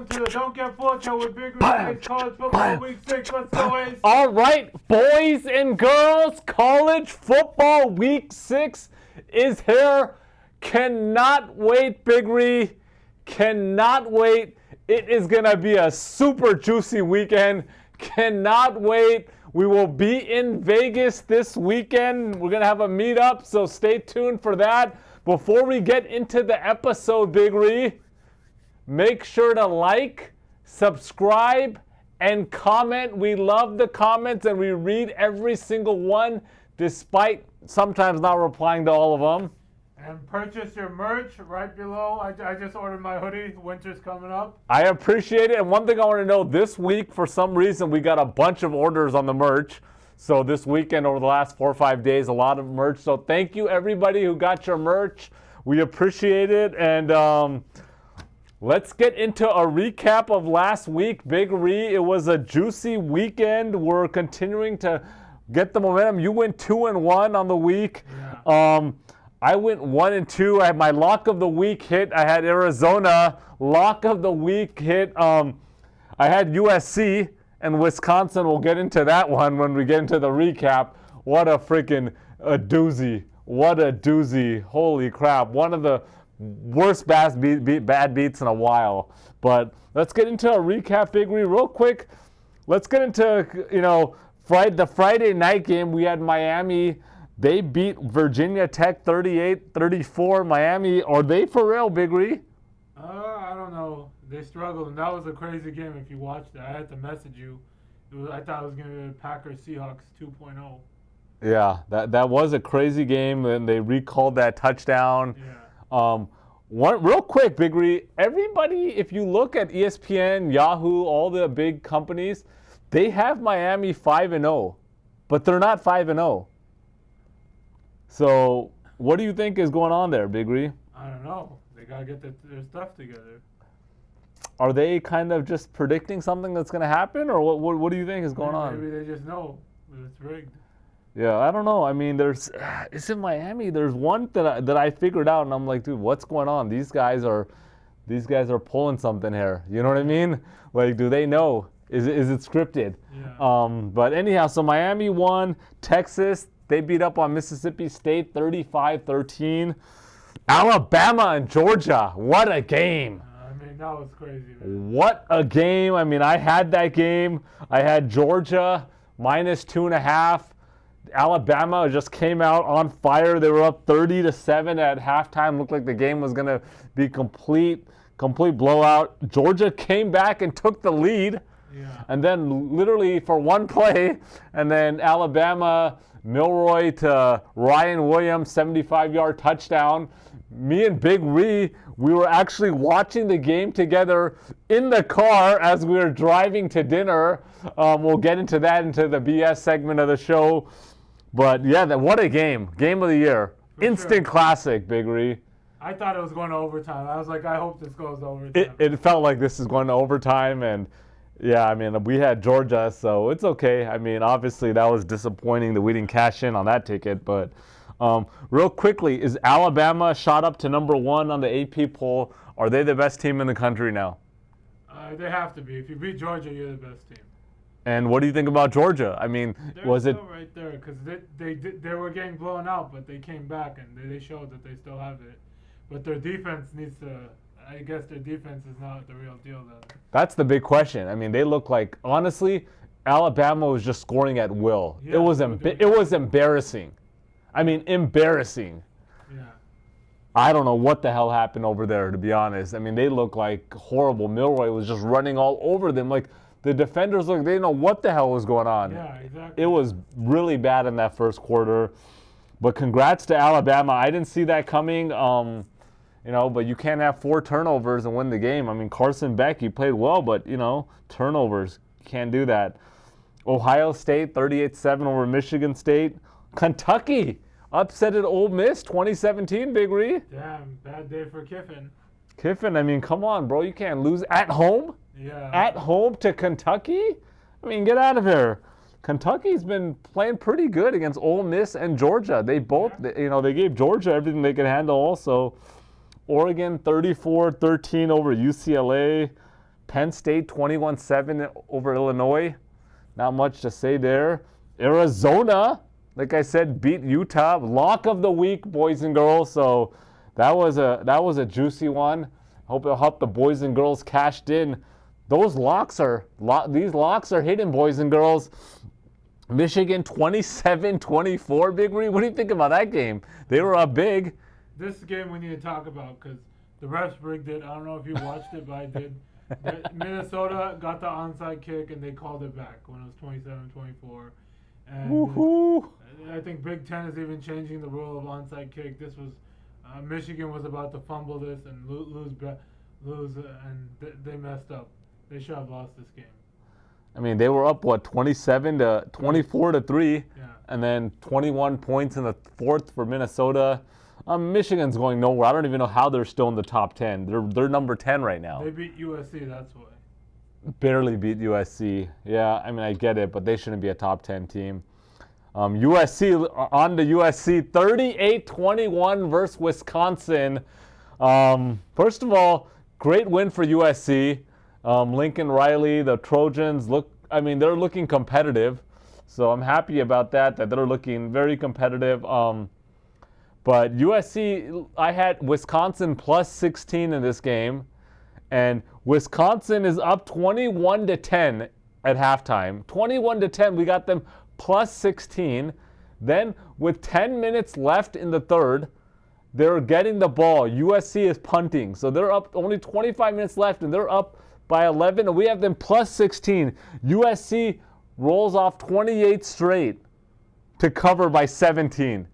welcome to the Don't Get Full Show with Big Red College Football Week 6. Let's go, Ace. All right, boys and girls, College Football Week 6 is here. Cannot wait, Big Ree. Cannot wait. It is going to be a super juicy weekend. Cannot wait. We will be in Vegas this weekend. We're going to have a meetup, so stay tuned for that. Before we get into the episode, Big Ree, make sure to like, subscribe, and comment. We love the comments, and we read every single one, despite sometimes not replying to all of them. And purchase your merch right below. I just ordered my hoodie. Winter's coming up. I appreciate it. And one thing I want to know, this week, for some reason, we got a bunch of orders on the merch. So this weekend, over the last 4 or 5 days, a lot of merch. So thank you, everybody who got your merch. We appreciate it. And let's get into a recap of last week. Big Ree, it was a juicy weekend. We're continuing to get the momentum. You went 2-1 on the week. Yeah. I went 1-2. I had my lock of the week hit. I had Arizona. Lock of the week hit. I had USC and Wisconsin. We'll get into that one when we get into the recap. What a freaking doozy. What a doozy. Holy crap. One of the worst bad beats in a while. But let's get into a recap, Big Ree, real quick. Let's get into, the Friday night game. We had Miami. They beat Virginia Tech 38-34. Miami, are they for real, Big Ree? I don't know. They struggled, and that was a crazy game if you watched it. I had to message you. I thought it was going to be Packers-Seahawks 2.0. Yeah, that was a crazy game, and they recalled that touchdown. Yeah. Real quick, Big Ree, everybody, if you look at ESPN, Yahoo, all the big companies, they have Miami 5-0, but they're not 5-0. So what do you think is going on there, Big Ree? I don't know. They got to get their stuff together. Are they kind of just predicting something that's going to happen, or what do you think is going on? Maybe they just know that it's rigged. Yeah, I don't know. I mean, it's in Miami. There's one that I figured out, and I'm like, dude, what's going on? These guys are pulling something here. You know what I mean? Like, do they know? Is it scripted? Yeah. But anyhow, so Miami won. Texas, they beat up on Mississippi State 35-13. Alabama and Georgia, what a game. That was crazy, man. What a game. I mean, I had that game. I had Georgia -2.5. Alabama just came out on fire. They were up 30-7 at halftime. Looked like the game was going to be complete blowout. Georgia came back and took the lead. Yeah. And then literally for one play, and then Alabama, Milroy to Ryan Williams, 75-yard touchdown. Me and Big Ree, we were actually watching the game together in the car as we were driving to dinner. We'll get into that into the BS segment of the show. But yeah, what a game. Game of the year. For Instant sure. Classic, Big Ree. I thought it was going to overtime. I was like, I hope this goes to overtime. It felt like this is going to overtime, and yeah, I mean, we had Georgia, so it's okay. I mean, obviously that was disappointing that we didn't cash in on that ticket, but real quickly, is Alabama shot up to number 1 on the AP poll? Are they the best team in the country now? They have to be. If you beat Georgia, you're the best team. And what do you think about Georgia? I mean, They're still right there because they were getting blown out, but they came back and they showed that they still have it. But their defense needs to. I guess their defense is not the real deal then. That's the big question. I mean, they look like, honestly, Alabama was just scoring at will. Yeah, it was embarrassing. I mean, embarrassing. Yeah. I don't know what the hell happened over there, to be honest. I mean, they look like horrible. Milroy was just running all over them. Like, the defenders look, they didn't know what the hell was going on. Yeah, exactly. It was really bad in that first quarter. But congrats to Alabama. I didn't see that coming. But you can't have 4 turnovers and win the game. I mean, Carson Beck, he played well, but, turnovers, you can't do that. Ohio State, 38-7 over Michigan State. Kentucky, upset at Ole Miss, 2017, Big Ree. Damn, bad day for Kiffin. Kiffin, I mean, come on, bro. You can't lose at home? Yeah. At home to Kentucky? I mean, get out of here. Kentucky's been playing pretty good against Ole Miss and Georgia. They both, they gave Georgia everything they could handle also. Oregon 34-13 over UCLA. Penn State 21-7 over Illinois. Not much to say there. Arizona, like I said, beat Utah. Lock of the week, boys and girls. So that was a juicy one. Hope it'll help the boys and girls cashed in. These locks are hidden, boys and girls. Michigan 27-24, Big Reed. What do you think about that game? They were up big. This game we need to talk about because the refs rigged it. I don't know if you watched it, but I did. Minnesota got the onside kick and they called it back when it was 27-24. And Woohoo! I think Big Ten is even changing the rule of onside kick. This was Michigan was about to fumble this and lose, and they messed up. They should have lost this game. I mean, they were up 24-3, Yeah. and then 21 points in the fourth for Minnesota. Michigan's going nowhere. I don't even know how they're still in the top 10. They're number 10 right now. They beat USC, that's why. Barely beat USC. Yeah, I mean, I get it, but they shouldn't be a top 10 team. USC, on to USC, 38-21 versus Wisconsin. First of all, great win for USC. Lincoln Riley, the Trojans, they're looking competitive. So I'm happy about that they're looking very competitive. But USC, I had Wisconsin plus 16 in this game. And Wisconsin is up 21-10 at halftime. 21-10, we got them plus 16. Then with 10 minutes left in the third, they're getting the ball. USC is punting. So they're up only 25 minutes left and they're up by 11. And we have them plus 16. USC rolls off 28 straight to cover by 17.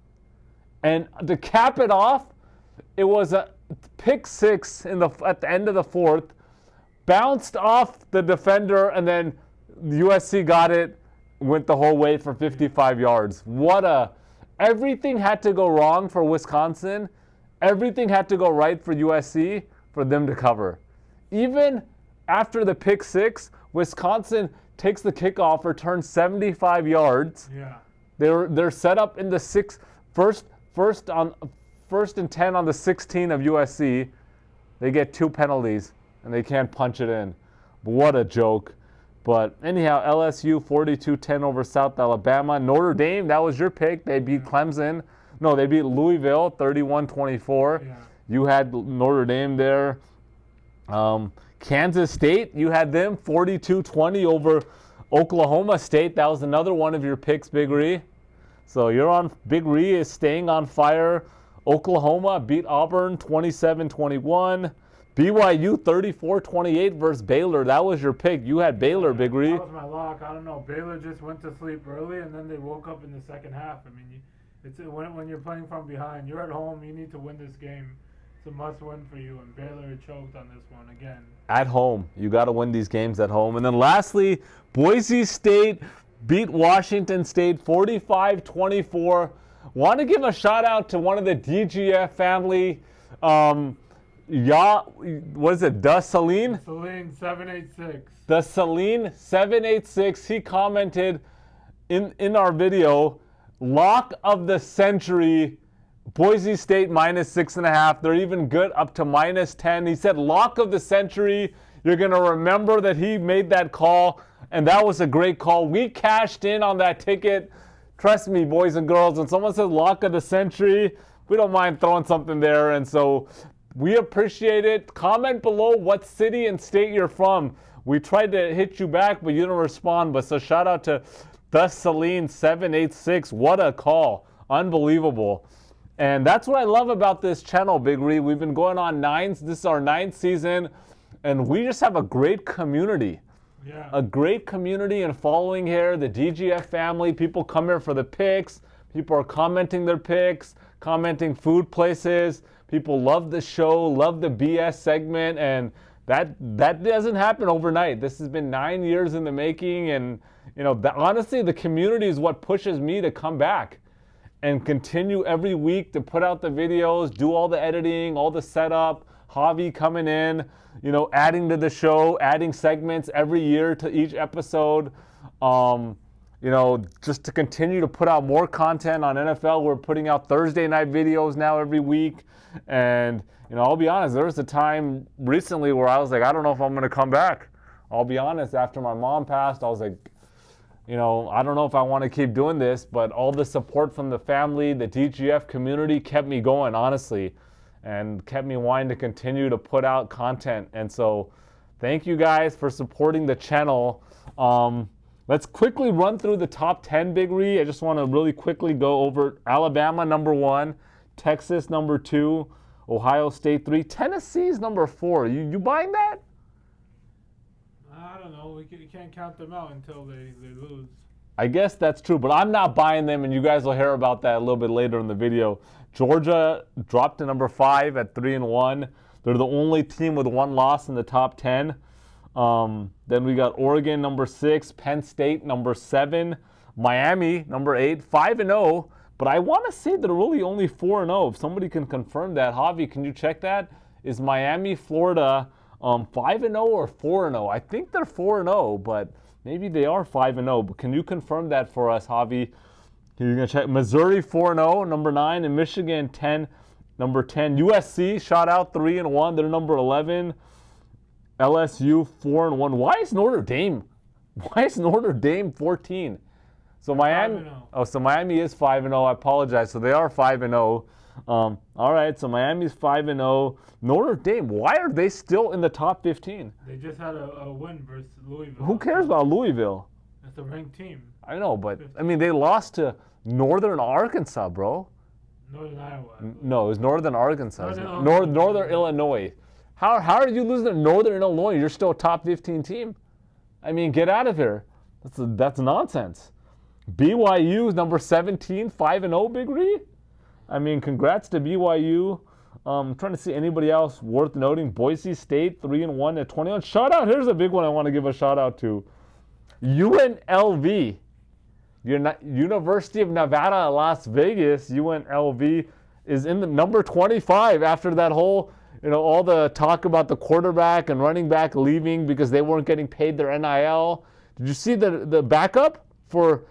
And to cap it off, it was a pick six at the end of the fourth, bounced off the defender, and then USC got it, went the whole way for 55 yards. Everything had to go wrong for Wisconsin. Everything had to go right for USC for them to cover. Even after the pick six, Wisconsin takes the kickoff, returns 75 yards. Yeah. They're set up in the first and 10 on the 16 of USC. They get 2 penalties and they can't punch it in. What a joke. But anyhow, LSU 42-10 over South Alabama. Notre Dame, that was your pick. They beat Clemson. No, they beat Louisville 31-24. Yeah. You had Notre Dame there. Kansas State, you had them 42-20 over Oklahoma State. That was another one of your picks, Big Ree. So Big Ree is staying on fire. Oklahoma beat Auburn 27-21. BYU 34-28 versus Baylor. That was your pick. You had Baylor, Big Ree. That was my lock. I don't know. Baylor just went to sleep early and then they woke up in the second half. I mean, when you're playing from behind, you're at home. You need to win this game. It's a must-win for you. And Baylor choked on this one again. At home. You got to win these games at home. And then lastly, Boise State beat Washington State 45-24. Want to give a shout out to one of the DGF family. What is it? Saline 786. The Saline 786. He commented in our video, lock of the century. Boise State minus 6.5. They're even good up to minus 10. He said lock of the century. You're going to remember that he made that call, and that was a great call. We cashed in on that ticket. Trust me, boys and girls, when someone says lock of the century, we don't mind throwing something there. And so we appreciate it. Comment below what city and state you're from. We tried to hit you back, but you didn't respond. But so shout out to the Saline 786. What a call. Unbelievable. And that's what I love about this channel, Big Ree. We've been going on this is our 9th season, and we just have a great community. Yeah. A great community and following here, the DGF family. People come here for the picks. People are commenting their picks, commenting food places. People love the show, love the BS segment, and that doesn't happen overnight. This has been 9 years in the making, and honestly, the community is what pushes me to come back and continue every week to put out the videos, do all the editing, all the setup, Javi coming in, adding to the show, adding segments every year to each episode. just to continue to put out more content on NFL. We're putting out Thursday night videos now every week. And, I'll be honest, there was a time recently where I was like, I don't know if I'm going to come back. I'll be honest, after my mom passed, I was like, I don't know if I want to keep doing this, but all the support from the family, the DGF community kept me going, honestly, and kept me wanting to continue to put out content. And so thank you guys for supporting the channel. Let's quickly run through the top 10, Big Ree. I just want to really quickly go over Alabama, number 1, Texas, number 2, Ohio State, 3, Tennessee's number 4. You buying that? I don't know. You can't count them out until they lose. I guess that's true, but I'm not buying them, and you guys will hear about that a little bit later in the video. Georgia dropped to number 5 at 3-1. They're the only team with 1 loss in the top 10. Then we got Oregon, number 6, Penn State, number 7, Miami, number 8, 5-0. But I want to say they're really only 4-0. If somebody can confirm that, Javi, can you check that? Is Miami, Florida 5-0 or 4-0? I think they're 4-0, but maybe they are 5-0. But can you confirm that for us, Javi? You're gonna check Missouri 4-0, number 9, and Michigan number 10. USC, shout out 3-1. They're number 11. LSU 4-1. Why is Notre Dame 14? So Miami. 5-0. Oh, so Miami is 5-0. I apologize. So they are 5-0. All right. So Miami's 5-0. Notre Dame. Why are they still in the top 15? They just had a win versus Louisville. Who cares about Louisville? It's a ranked team. I know, but I mean they lost to Northern Arkansas, bro. Northern Iowa. No, it was Northern Arkansas. Northern Northern Illinois. How are you losing to Northern Illinois? You're still a top 15 team. I mean, get out of here. That's nonsense. BYU is number 17, 5-0, Big Ree. I mean, congrats to BYU. I'm trying to see anybody else worth noting. Boise State 3-1 at 21. Shout out. Here's a big one I want to give a shout out to. UNLV. University of Nevada, Las Vegas. UNLV is in the number 25 after that whole, all the talk about the quarterback and running back leaving because they weren't getting paid their NIL. Did you see the backup for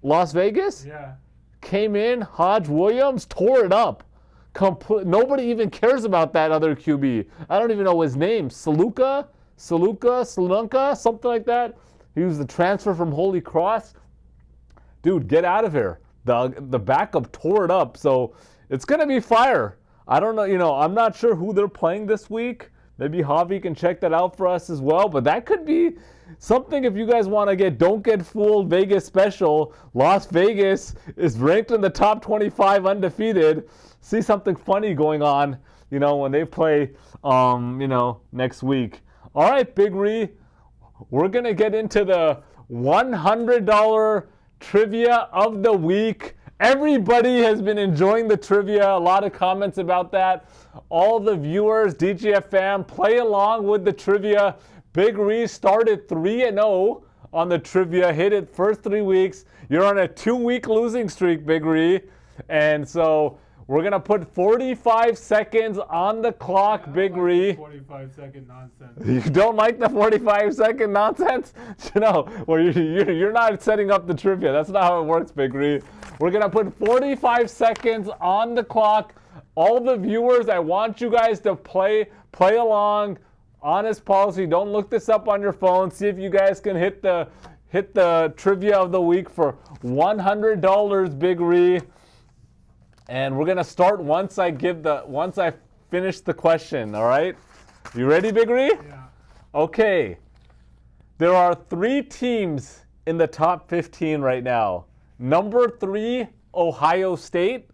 Las Vegas? Yeah. Came in, Hodge Williams, tore it up. Nobody even cares about that other QB. I don't even know his name. Salunka, something like that. He was the transfer from Holy Cross. Dude, get out of here. The backup tore it up, so it's going to be fire. I don't know, I'm not sure who they're playing this week. Maybe Javi can check that out for us as well, but that could be something if you guys want to Don't Get Fooled Vegas special. Las Vegas is ranked in the top 25 undefeated. See something funny going on, when they play, next week. All right, Big Ree, we're going to get into the $100 trivia of the week. Everybody has been enjoying the trivia. A lot of comments about that. All the viewers, DGF fam, play along with the trivia. Big Ree started 3-0 on the trivia. Hit it first 3 weeks. You're on a 2-week losing streak, Big Ree. And so we're going to put 45 seconds on the clock, Big Ree. 45-second nonsense. You don't like the 45-second nonsense? Well, you're not setting up the trivia. That's not how it works, Big Ree. We're going to put 45 seconds on the clock. All the viewers, I want you guys to play along. Honest policy. Don't look this up on your phone. See if you guys can hit the trivia of the week for $100, Big Ree. And we're going to start once I finish the question, all right? You ready, Big Ree? Yeah. Okay. There are 3 teams in the top 15 right now. Number 3, Ohio State.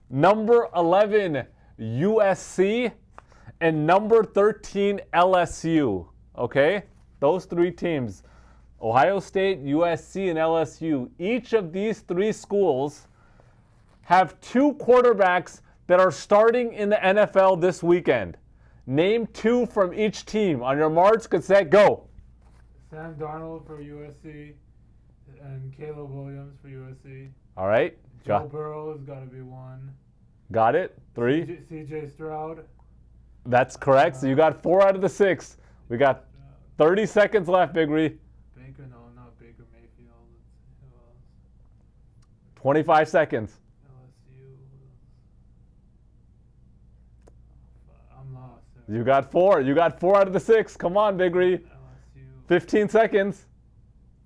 Number 11, USC. And number 13, LSU. Okay? Those 3 teams. Ohio State, USC, and LSU. Each of these 3 schools have 2 quarterbacks that are starting in the NFL this weekend. Name 2 from each team. On your marks, get set, go. Sam Darnold for USC and Caleb Williams for USC. All right. Joe Burrow has got to be 1. Got it. 3. CJ Stroud. That's correct. So you got 4 out of the 6. We got 30 seconds left, Big Ree. Baker, no, not Baker Mayfield. 25 seconds. LSU. I'm lost. You got 4. You got 4 out of the 6. Come on, Big Ree. LSU. 15 seconds.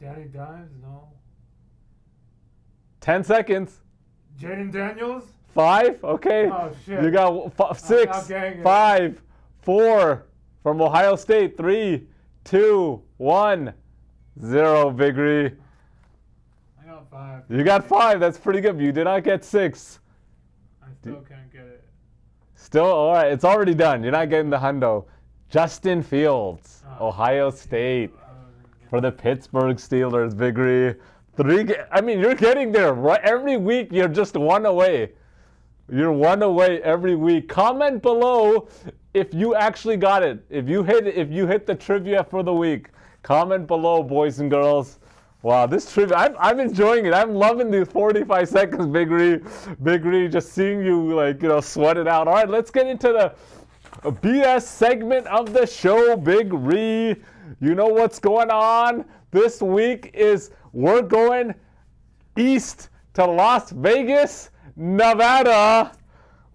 Danny Dimes? No. 10 seconds. Jaden Daniels? 5. Okay. Oh, shit. You got 6, 5, 4 from Ohio State. 3, 2, 1, 0. Big Ree. I got 5. You got 5. That's pretty good. You did not get 6. I still can't get it. Still, all right. It's already done. You're not getting the hundo. Justin Fields, Ohio State, for the Pittsburgh Steelers. Big Ree. I mean, you're getting there. Right? Every week, you're just 1 away. You're 1 away every week. Comment below if you actually got it. If you hit the trivia for the week. Comment below, boys and girls. Wow, this trivia, I'm enjoying it. I'm loving these 45 seconds, Big Ree. Big Ree, just seeing you, sweat it out. All right, let's get into the BS segment of the show, Big Ree. You know what's going on this week is we're going east to Las Vegas, Nevada.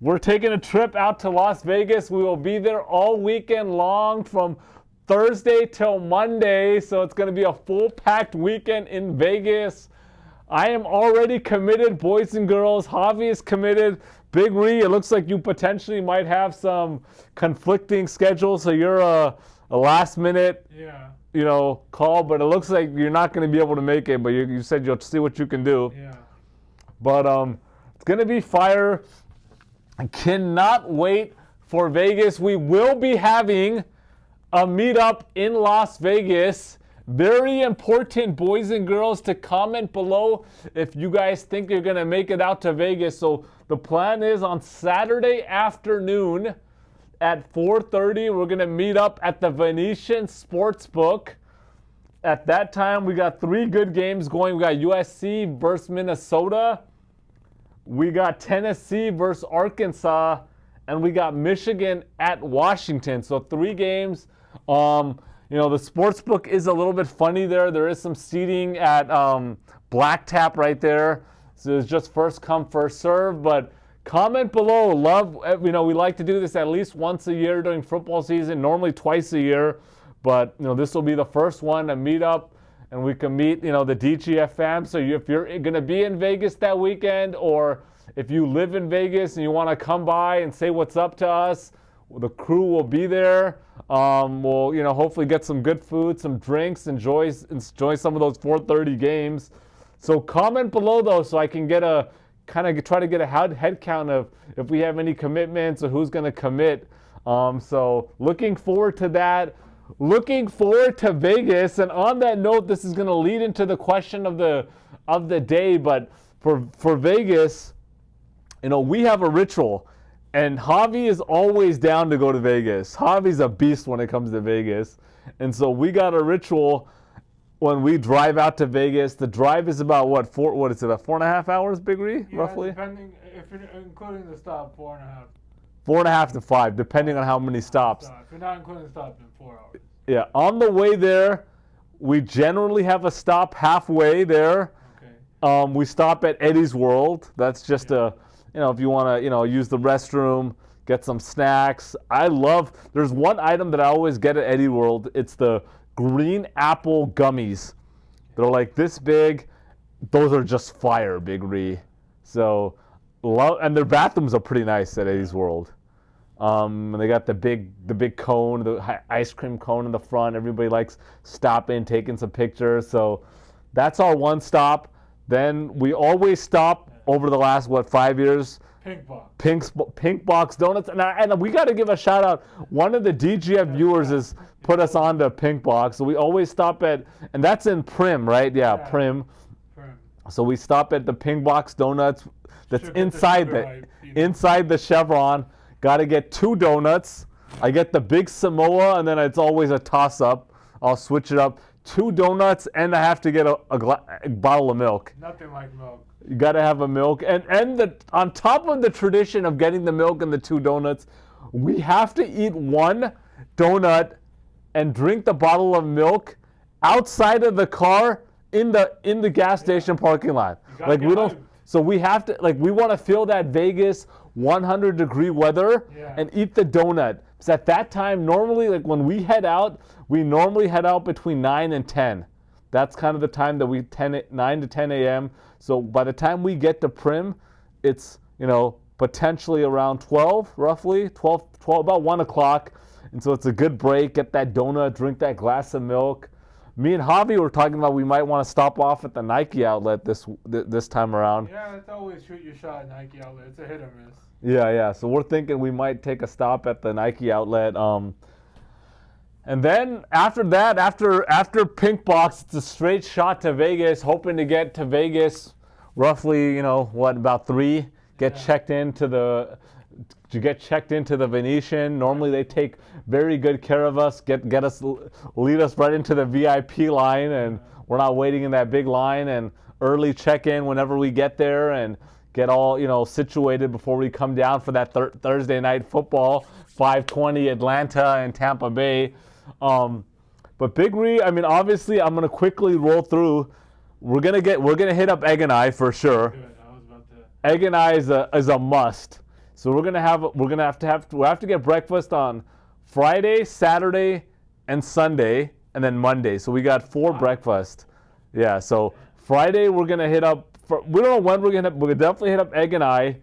We're taking a trip out to Las Vegas. We will be there all weekend long from Thursday till Monday, so it's going to be a full-packed weekend in Vegas. I am already committed, boys and girls. Javi is committed. Big Ree, it looks like you potentially might have some conflicting schedules, so you're a last-minute call, but it looks like you're not going to be able to make it, but you said you'll see what you can do. Yeah. But it's going to be fire. I cannot wait for Vegas. We will be having a meetup in Las Vegas. Very important, boys and girls, to comment below if you guys think you're going to make it out to Vegas. So the plan is on Saturday afternoon at 4:30, we're going to meet up at the Venetian Sportsbook. At that time, we got 3 good games going. We got USC versus Minnesota. We got Tennessee versus Arkansas. And we got Michigan at Washington. So 3 games. The Sportsbook is a little bit funny there. There is some seating at Black Tap right there. So it's just first come, first serve. But comment below. We like to do this at least once a year during football season, normally twice a year. But, this will be the first one, a meetup, and we can meet, the DGF fam. So if you're going to be in Vegas that weekend, or if you live in Vegas and you want to come by and say what's up to us, the crew will be there. We'll, hopefully get some good food, some drinks, enjoy some of those 4:30 games. So comment below, though, so I can get try to get a head count of if we have any commitments or who's going to commit. So looking forward to that. Looking forward to Vegas. And on that note, this is going to lead into the question of the day. But for Vegas, we have a ritual. And Javi is always down to go to Vegas. Javi's a beast when it comes to Vegas. And so we got a ritual when we drive out to Vegas. The drive is about, about 4.5 hours, Big Ree, roughly? Depending, if you're including the stop, 4.5. 4.5 to 5, depending on how many stops. If you're not including the stop, then 4 hours. Yeah, on the way there, we generally have a stop halfway there. Okay. We stop at Eddie's World. That's just if you want to, use the restroom, get some snacks. There's one item that I always get at Eddie World. It's the green apple gummies. They're like this big. Those are just fire, Big Ree. So, and their bathrooms are pretty nice at Eddie's World. And they got the big cone, the ice cream cone in the front. Everybody likes stopping, taking some pictures. So that's our one stop. Then we always stop over the last, 5 years? Pink Box Donuts. And we got to give a shout out. One of the DGF viewers has put us on to Pink Box. So we always stop at, and that's in Prim, right? Yeah. Prim. So we stop at the Pink Box Donuts. That's inside the Chevron. Got to get 2 donuts. I get the big Samoa, and then it's always a toss-up. I'll switch it up. 2 donuts, and I have to get a bottle of milk. Nothing like milk. You got to have a milk. And on top of the tradition of getting the milk and the 2 donuts, we have to eat 1 donut and drink the bottle of milk outside of the car in the gas station parking lot. Like we don't. So we have to, like, we want to feel that Vegas 100-degree weather and eat the donut. Because at that time, normally, like when we head out, we normally head out between 9 and 10. That's kind of the time that 9 to 10 a.m. So by the time we get to Prim, it's, potentially around 12, roughly, 12, about 1 o'clock. And so it's a good break. Get that donut, drink that glass of milk. Me and Javi were talking about we might want to stop off at the Nike outlet this time around. Yeah, it's always shoot your shot at Nike outlet. It's a hit or miss. Yeah. So we're thinking we might take a stop at the Nike outlet. And then after that, after Pink Box, it's a straight shot to Vegas, hoping to get to Vegas roughly, about 3. Get checked into the Venetian. Normally they take very good care of us, lead us right into the VIP line, and we're not waiting in that big line, and early check-in whenever we get there and get all, situated before we come down for that Thursday night football, 5:20 Atlanta and Tampa Bay. But Big Ree, obviously I'm going to quickly roll through. We're going to hit up Egg and I for sure. Good. Egg and I is a must. So we'll have to get breakfast on Friday, Saturday, and Sunday, and then Monday. So we got 4 breakfast. Yeah. So Friday we're gonna hit up. We don't know when we're gonna definitely hit up Egg and I.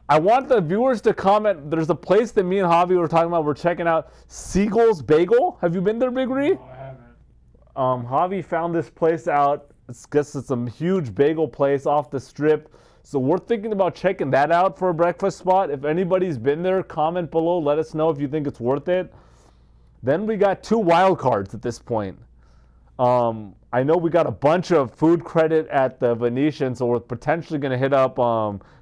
I want the viewers to comment. There's a place that me and Javi were talking about. We're checking out Siegel's Bagel. Have you been there, Big Ree? No, I haven't. Javi found this place out. It's a huge bagel place off the strip. So we're thinking about checking that out for a breakfast spot. If anybody's been there, comment below. Let us know if you think it's worth it. Then we got 2 wild cards at this point. I know we got a bunch of food credit at the Venetian, so we're potentially going to hit up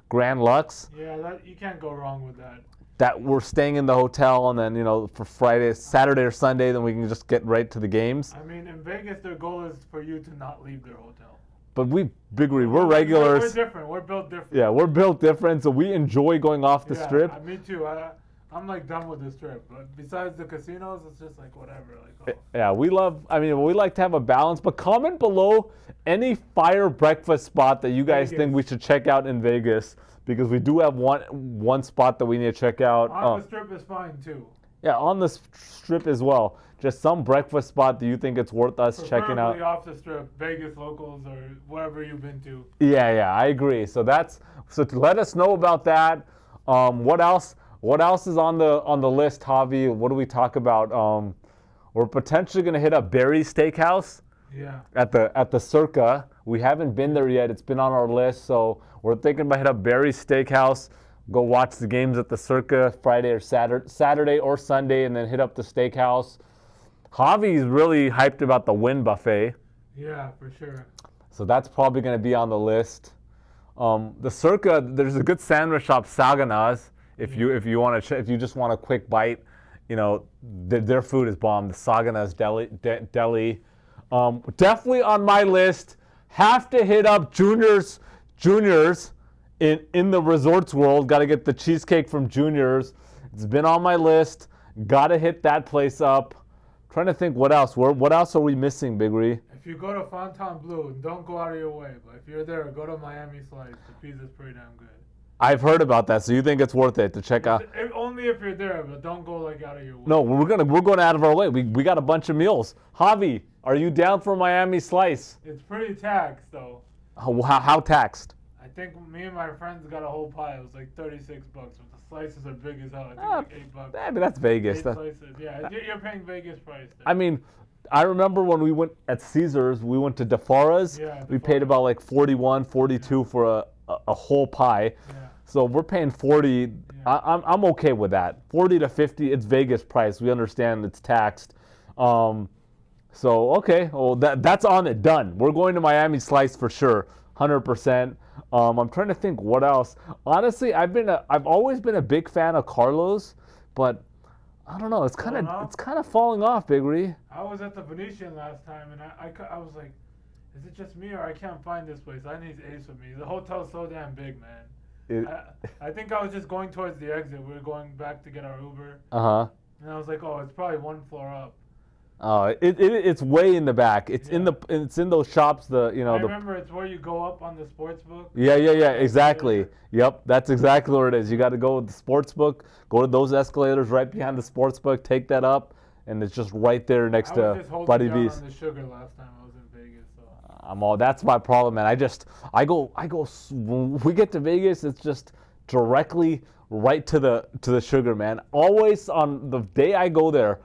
Grand Lux. Yeah, you can't go wrong with that. That we're staying in the hotel, and then, for Friday, Saturday or Sunday, then we can just get right to the games. In Vegas, their goal is for you to not leave their hotel. But we're regulars. We're different. We're built different. Yeah, we're built different, so we enjoy going off the strip. Me too. I'm done with the strip. But besides the casinos, it's just whatever. Yeah, we like to have a balance. But comment below any fire breakfast spot that you guys think we should check out in Vegas, because we do have one spot that we need to check out. On the strip is fine too. Yeah, on the strip as well. Just some breakfast spot that you think it's worth us checking out. Preferably off the strip, Vegas locals or wherever you've been to. Yeah, I agree. So to let us know about that. What else is on the list, Javi? What do we talk about? We're potentially going to hit up Barry's Steakhouse. Yeah. At the Circa. We haven't been there yet. It's been on our list, so we're thinking about hit up Barry's Steakhouse. Go watch the games at the Circa Friday or Saturday or Sunday, and then hit up the steakhouse. Javi's really hyped about the Wynn Buffet. Yeah, for sure. So that's probably going to be on the list. The Circa, there's a good sandwich shop, Sagana's. If you just want a quick bite, their food is bomb. The Sagana's Deli. Definitely on my list. Have to hit up Junior's in the resorts world. Got to get the cheesecake from Junior's. It's been on my list. Got to hit that place up. Trying to think what else. What else are we missing, Big Ree? If you go to Fontainebleau, don't go out of your way. But if you're there, go to Miami Slice. The pizza's pretty damn good. I've heard about that. So you think it's worth it to check out? Only if you're there, but don't go out of your way. No, we're going out of our way. We got a bunch of meals. Javi, are you down for Miami Slice? It's pretty taxed though. How taxed? I think me and my friends got a whole pie. It was $36, but the slices are big as hell. I think $8. But that's Vegas. 8 slices. Yeah, you're paying Vegas price there. I remember when we went at Caesars, we went to DeFara's. Yeah, we paid about $41, $42 for a whole pie. Yeah. So we're paying $40. Yeah. I'm okay with that. $40 to $50. It's Vegas price. We understand it's taxed. So okay, well that's on it. Done. We're going to Miami Slice for sure, 100%. I'm trying to think what else. Honestly, I've always been a big fan of Carlos, but I don't know. It's kind of falling off, Big Ree. I was at the Venetian last time, and I was like, is it just me or I can't find this place? I need Ace with me. The hotel's so damn big, man. I think I was just going towards the exit. We were going back to get our Uber. Uh-huh. And I was like, oh, it's probably one floor up. It's way in the back. It's Yeah. it's in those shops. I remember it's where you go up on the Sportsbook. Yeah, exactly. Yep, that's exactly what it is. You got to go with the Sportsbook, go to those escalators right behind the Sportsbook, take that up, and it's just right there next I was to just holding Buddy down B's. on the sugar last time I was in Vegas. So. That's my problem, man. When we get to Vegas, it's just directly right to the sugar, man. Always on the day I go there,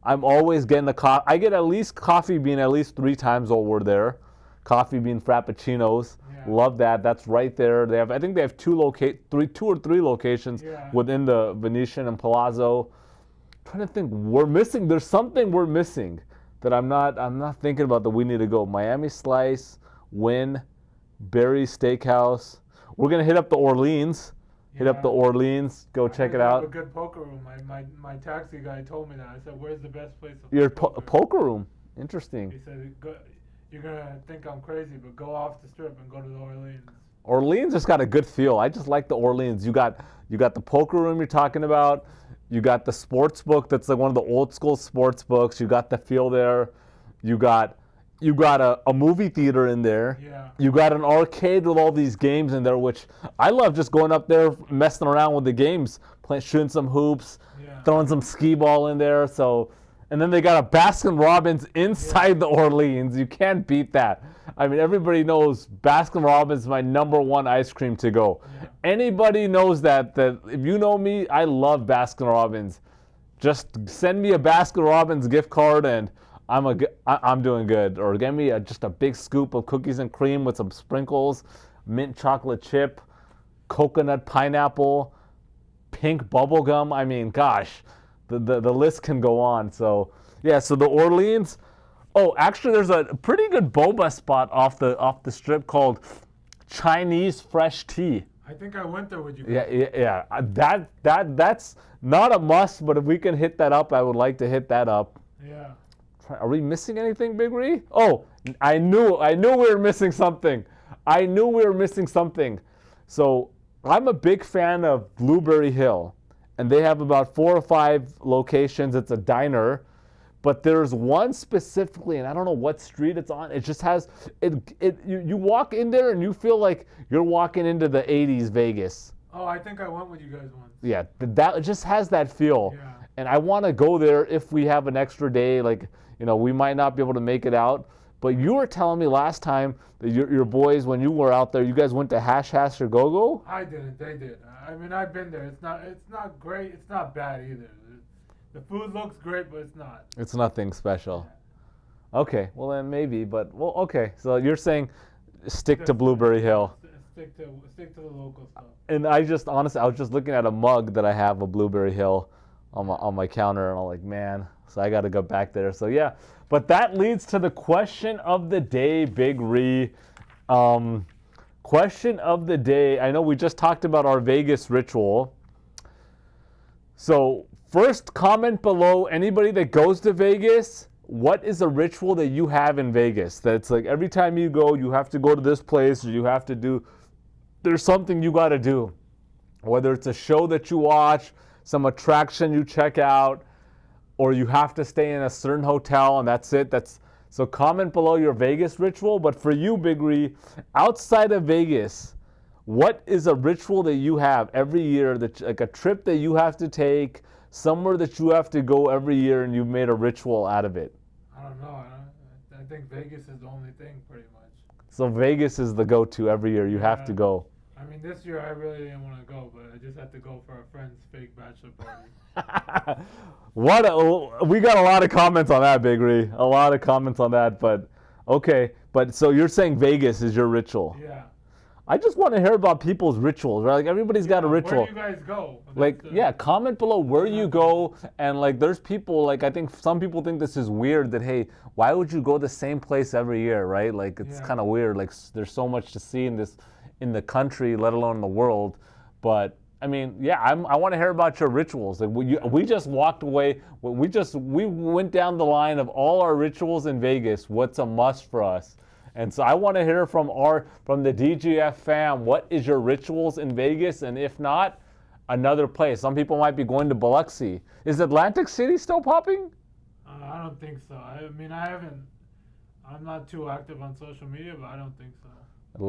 I'm always getting the coffee. I get at least coffee bean at least 3 times while we're there. Coffee bean frappuccinos. Yeah. Love that. That's right there. I think they have 2 or 3 locations within the Venetian and Palazzo. I'm trying to think, there's something we're missing that I'm not thinking about that we need to go. Miami Slice, Wynn, Barry's Steakhouse. We're gonna hit up the Orleans. Hit up the Orleans. Go check it out. A good poker room. My taxi guy told me that. I said, "Where's the best place to Your play poker?" poker room. Interesting. He said, "You're gonna think I'm crazy, but go off the strip and go to the Orleans." Orleans just got a good feel. I just like the Orleans. You got the poker room you're talking about. You got the sports book that's like one of the old school sports books. You got the feel there. You got a movie theater in there. Yeah. You got an arcade with all these games in there, which I love just going up there, messing around with the games, shooting some hoops, throwing some skee ball in there. So, and then they got a Baskin Robbins inside the Orleans. You can't beat that. I mean, everybody knows Baskin Robbins is my #1 ice cream to go. Yeah. Anybody knows that if you know me, I love Baskin Robbins. Just send me a Baskin Robbins gift card and I'm doing good. Or give me just a big scoop of cookies and cream with some sprinkles, mint chocolate chip, coconut pineapple, pink bubble gum. I mean, gosh, the list can go on. So yeah, so the Orleans. Oh, actually, there's a pretty good boba spot off the strip called Chinese Fresh Tea. I think I went there with you. Yeah. That's not a must, but if we can hit that up, I would like to hit that up. Yeah. Are we missing anything, Big Ree? Oh, I knew we were missing something. So I'm a big fan of Blueberry Hill, and they have about 4 or 5 locations. It's a diner, but there's one specifically, and I don't know what street it's on. It just has you walk in there and you feel like you're walking into the 80s Vegas. Oh, I think I went with you guys once. Yeah, that it just has that feel. Yeah. And I want to go there if we have an extra day. Like, we might not be able to make it out. But you were telling me last time that your boys, when you were out there, you guys went to Hash or Go-Go? I didn't. They did. I mean, I've been there. It's not great. It's not bad either. The food looks great, but it's not. It's nothing special. Yeah. Okay, well then maybe. But okay. So you're saying stick to Blueberry Hill. Stick to the local stuff. And I was just looking at a mug that I have of Blueberry Hill on my counter, and I'm like, man, so I got to go back there. So yeah, but that leads to the question of the day, Big Ree. Question of the day. I know we just talked about our Vegas ritual. So first, comment below, anybody that goes to Vegas, what is a ritual that you have in Vegas? That's like every time you go, you have to go to this place, or there's something you got to do. Whether it's a show that you watch, some attraction you check out, or you have to stay in a certain hotel and that's it. So comment below your Vegas ritual. But for you, Big Ree, outside of Vegas, what is a ritual that you have every year, like a trip that you have to take, somewhere that you have to go every year, and you've made a ritual out of it? I don't know. I think Vegas is the only thing, pretty much. So Vegas is the go-to every year. You have to go. I mean, this year I really didn't want to go, but I just had to go for a friend's fake bachelor party. We got a lot of comments on that, Big Ree. A lot of comments on that, but okay. But so you're saying Vegas is your ritual? Yeah. I just want to hear about people's rituals, right? Like everybody's got a ritual. Where do you guys go? Comment below where you go, and like there's people, like I think some people think this is weird that, hey, why would you go the same place every year, right? Like it's kind of weird. Like there's so much to see in the country, let alone in the world. But I mean, I want to hear about your rituals. Like we just walked away. We went down the line of all our rituals in Vegas. What's a must for us? And so I want to hear from the DGF fam. What is your rituals in Vegas? And if not, another place. Some people might be going to Biloxi. Is Atlantic City still popping? I don't think so. I mean, I'm not too active on social media, but I don't think so.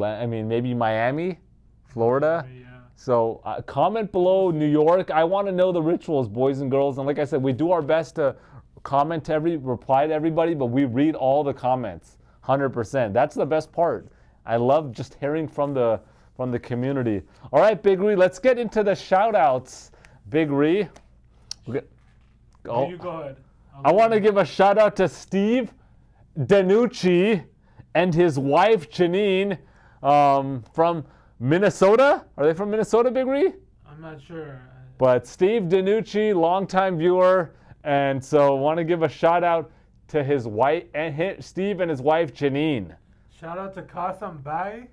I mean, maybe Miami, Florida. Yeah. So comment below New York. I want to know the rituals, boys and girls. And like I said, we do our best to reply to everybody, but we read all the comments, 100%. That's the best part. I love just hearing from the community. All right, Big Ree, let's get into the shout-outs. Big Ree. You go ahead. I want to give a shout-out to Steve Danucci and his wife, Janine, from Minnesota. Are they from Minnesota, Big Ree? I'm not sure. But Steve Danucci, longtime viewer, and so want to give a shout out to his wife and Steve and his wife Janine. Shout out to Kasam Bai.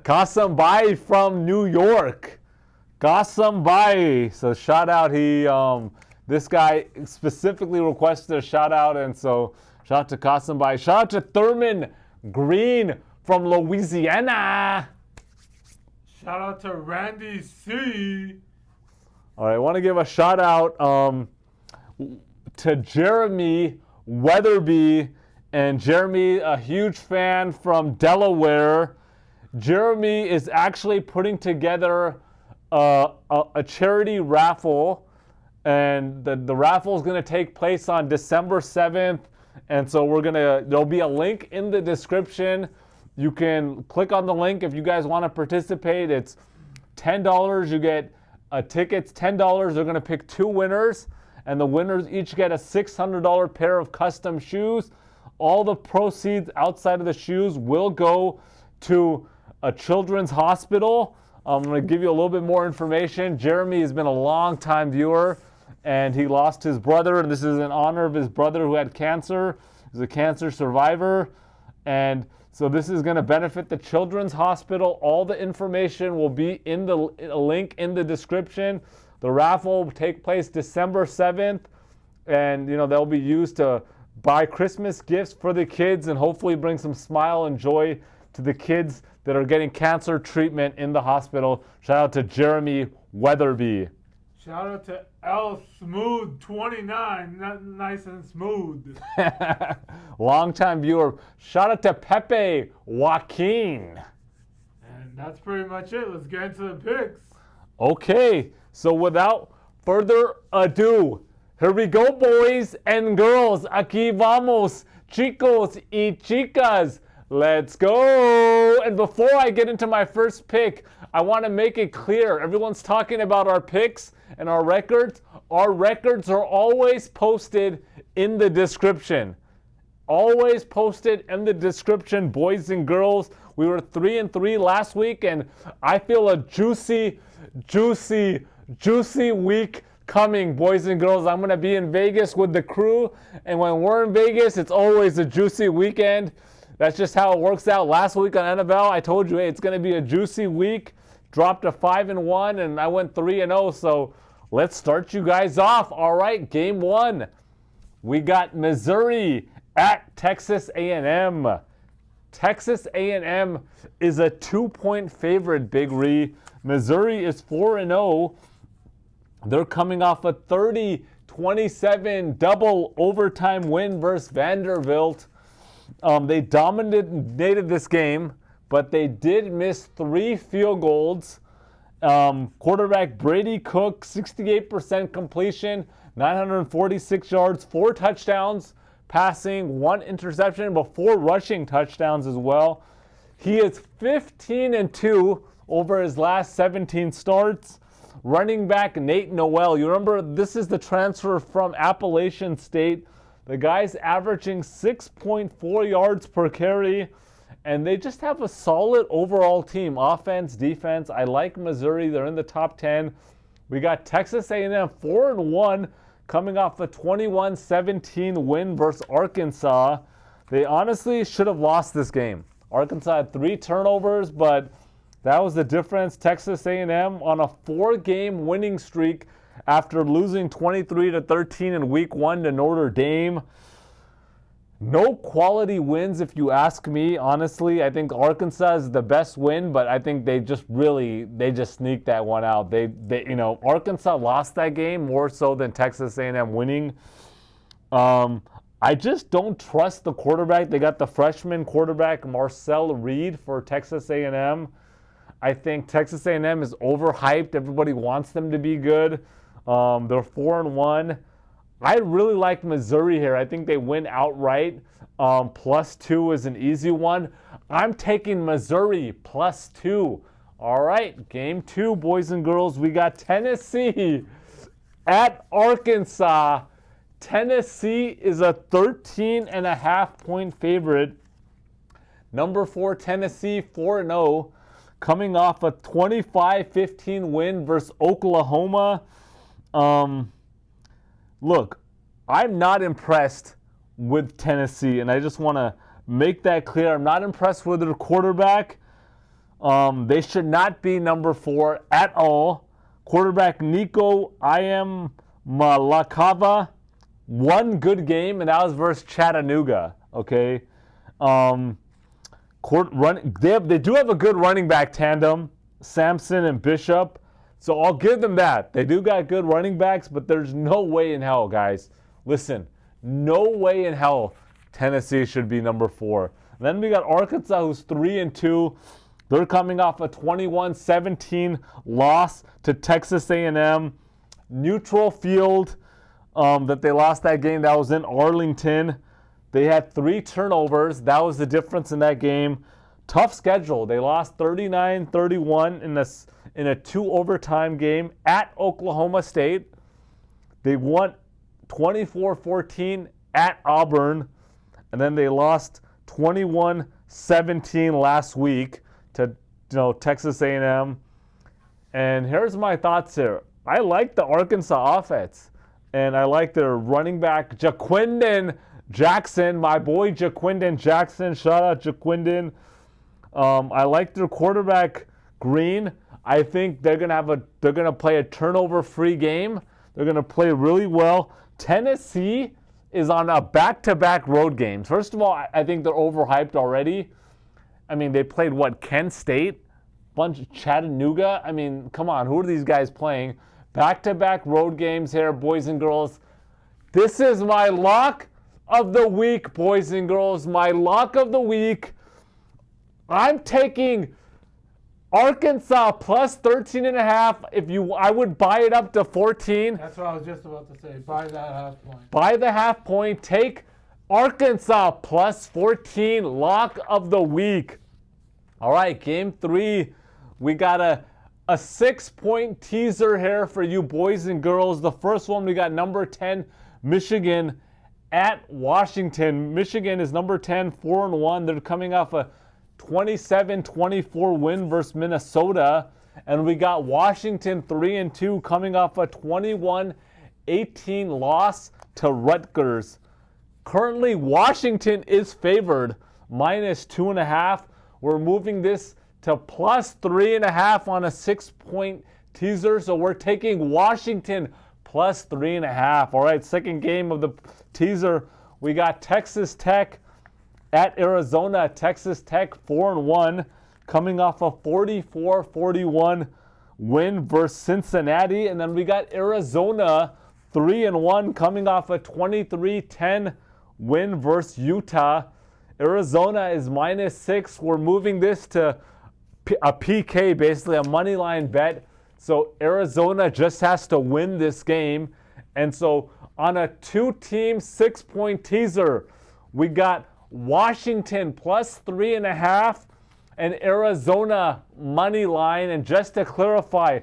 Kasam Bai from New York. Kasam Bai. So shout out. This guy specifically requested a shout out, and so shout out to Kasam Bai. Shout out to Thurman Green from Louisiana. Shout out to Randy C. All right, I want to give a shout out to Jeremy Weatherby. And Jeremy, a huge fan from Delaware. Jeremy is actually putting together a charity raffle. And the raffle is going to take place on December 7th. And so there'll be a link in the description. You can click on the link if you guys want to participate. It's $10. You get tickets, $10. They're going to pick 2 winners. And the winners each get a $600 pair of custom shoes. All the proceeds outside of the shoes will go to a children's hospital. I'm going to give you a little bit more information. Jeremy has been a long-time viewer, and he lost his brother. And this is in honor of his brother who had cancer. He's a cancer survivor. And so this is going to benefit the children's hospital. All the information will be in the link in the description. The raffle will take place December 7th. And, they'll be used to buy Christmas gifts for the kids and hopefully bring some smile and joy to the kids that are getting cancer treatment in the hospital. Shout out to Jeremy Weatherby. Shout out to L Smooth 29, nice and smooth. Long-time viewer. Shout out to Pepe Joaquin. And that's pretty much it. Let's get into the picks. Okay, so without further ado, here we go, boys and girls. Aquí vamos, chicos y chicas. Let's go. And before I get into my first pick, I want to make it clear. Everyone's talking about our picks and our records. Our records are always posted in the description. Always posted in the description, boys and girls. We were 3-3 last week, and I feel a juicy week coming, boys and girls. I'm going to be in Vegas with the crew, and when we're in Vegas, it's always a juicy weekend. That's just how it works out. Last week on NFL, I told you, hey, it's going to be a juicy week. Dropped to 5-1, and I went 3-0, so let's start you guys off. All right, game 1. We got Missouri at Texas A&M. Texas A&M is a 2-point favorite, Big Ree. Missouri is 4-0. They're coming off a 30-27 double overtime win versus Vanderbilt. They dominated this game, but they did miss 3 field goals. Quarterback Brady Cook, 68% completion, 946 yards, 4 touchdowns, passing, 1 interception, but 4 rushing touchdowns as well. He is 15-2 over his last 17 starts. Running back Nate Noel. You remember, this is the transfer from Appalachian State. The guy's averaging 6.4 yards per carry, and they just have a solid overall team. Offense, defense. I like Missouri. They're in the top 10. We got Texas A&M 4-1, coming off a 21-17 win versus Arkansas. They honestly should have lost this game. Arkansas had 3 turnovers, but that was the difference. Texas A&M on a 4-game winning streak after losing 23-13 in week 1 to Notre Dame. No quality wins, if you ask me. Honestly, I think Arkansas is the best win, but I think they just sneaked that one out. Arkansas lost that game more so than Texas A&M winning. I just don't trust the quarterback. They got the freshman quarterback Marcel Reed for Texas A&M. I think Texas A&M is overhyped. Everybody wants them to be good. They're 4-1. I really like Missouri here. I think they win outright. +2 is an easy one. I'm taking Missouri +2. All right, game 2, boys and girls. We got Tennessee at Arkansas. Tennessee is a 13.5-point favorite. Number 4, Tennessee, 4-0, coming off a 25-15 win versus Oklahoma. Look, I'm not impressed with Tennessee, and I just want to make that clear. I'm not impressed with their quarterback. They should not be number 4 at all. Quarterback Nico Iamaleava, one good game, and that was versus Chattanooga. Okay, they do have a good running back tandem, Sampson and Bishop. So I'll give them that. They do got good running backs, but there's no way in hell, guys. Listen, no way in hell Tennessee should be number 4. Then we got Arkansas, who's 3-2. They're coming off a 21-17 loss to Texas A&M. Neutral field that they lost that game. That was in Arlington. They had 3 turnovers. That was the difference in that game. Tough schedule. They lost 39-31 in a 2 overtime game at Oklahoma State. They won 24-14 at Auburn, and then they lost 21-17 last week to Texas A&M. And here's my thoughts here. I like the Arkansas offense, and I like their running back Jaquindon Jackson, my boy Jaquindon Jackson. Shout out Jaquindon. I like their quarterback Green. I think they're gonna play a turnover-free game. They're gonna play really well. Tennessee is on a back-to-back road games. First of all, I think they're overhyped already. I mean, they played Kent State, bunch of Chattanooga. I mean, come on, who are these guys playing? Back-to-back road games here, boys and girls. This is my lock of the week, boys and girls. My lock of the week. I'm taking Arkansas plus 13.5. I would buy it up to 14. That's what I was just about to say. Buy that half point. Buy the half point. Take Arkansas plus 14. Lock of the week. All right, game 3. We got a 6-point teaser here for you boys and girls. The first one, we got number 10, Michigan at Washington. Michigan is number 10, 4-1. They're coming off a 27-24 win versus Minnesota. And we got Washington 3-2 coming off a 21-18 loss to Rutgers. Currently, Washington is favored -2.5. We're moving this to plus 3.5 on a 6-point teaser. So we're taking Washington plus 3.5. All right, second game of the teaser. We got Texas Tech at Arizona. Texas Tech 4-1, coming off a 44-41 win versus Cincinnati. And then we got Arizona 3-1, coming off a 23-10 win versus Utah. Arizona is -6. We're moving this to a PK, basically a money line bet. So Arizona just has to win this game. And so on a 2-team 6-point teaser, we got Washington plus 3.5 and Arizona money line. And just to clarify,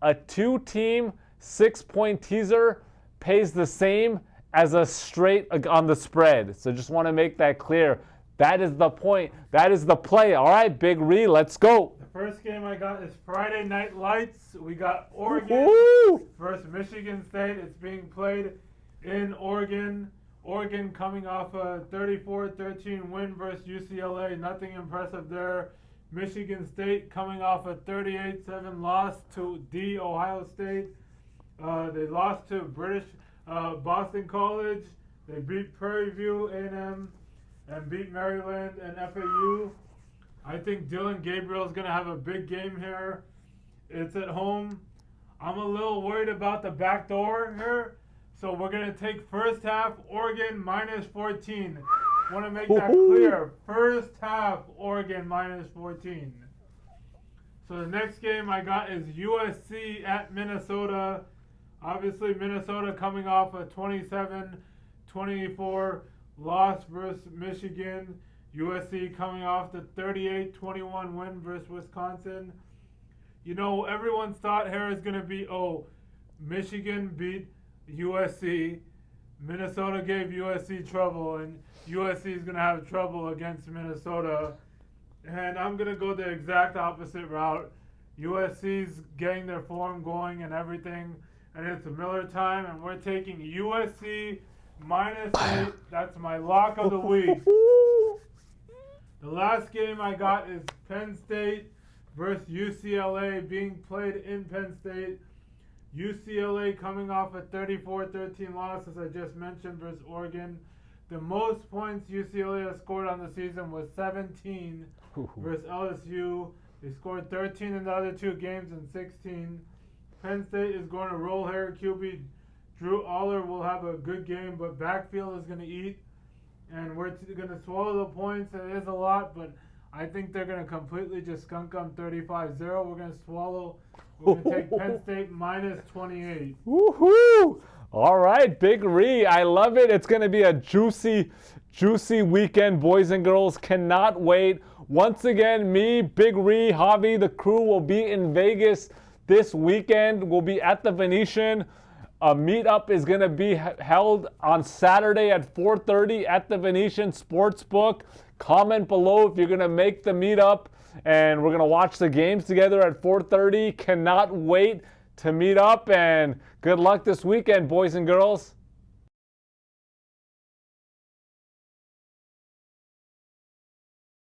a 2-team 6-point teaser pays the same as a straight on the spread. So just want to make that clear. That is the point. That is the play. All right, Big Ree, let's go. The first game I got is Friday Night Lights. We got Oregon versus Michigan State. It's being played in Oregon. Oregon coming off a 34-13 win versus UCLA. Nothing impressive there. Michigan State coming off a 38-7 loss to the Ohio State. They lost to Boston College. They beat Prairie View A&M. and beat Maryland and FAU. I think Dylan Gabriel is going to have a big game here. It's at home. I'm a little worried about the back door here. So we're going to take first half Oregon minus 14. Want to make that clear. First half Oregon minus 14. So the next game I got is USC at Minnesota. Obviously Minnesota coming off a 27-24 loss versus Michigan. USC coming off the 38-21 win versus Wisconsin. You know, everyone's thought here is going to be, Michigan beat USC. Minnesota gave USC trouble, and USC is going to have trouble against Minnesota. And I'm going to go the exact opposite route. USC's getting their form going and everything, and it's Miller time, and we're taking USC minus 8. That's my lock of the week. The last game I got is Penn State versus UCLA being played in Penn State. UCLA coming off a 34-13 loss, as I just mentioned, versus Oregon. The most points UCLA has scored on the season was 17 versus LSU. They scored 13 in the other two games and 16. Penn State is going to roll here. QB Drew Aller will have a good game, but backfield is going to eat. And we're going to swallow the points. It is a lot, but I think they're going to completely just skunk them 35-0. We're going to swallow. We're going to take Penn State minus 28. Woohoo! All right, Big Ree. I love it. It's going to be a juicy weekend, boys and girls. Cannot wait. Once again, me, Big Ree, Javi, the crew will be in Vegas this weekend. We'll be at the Venetian. A meetup is going to be held on Saturday at 4:30 at the Venetian Sportsbook. Comment below if you're going to make the meetup, and we're going to watch the games together at 4:30. Cannot wait to meet up, and good luck this weekend, boys and girls.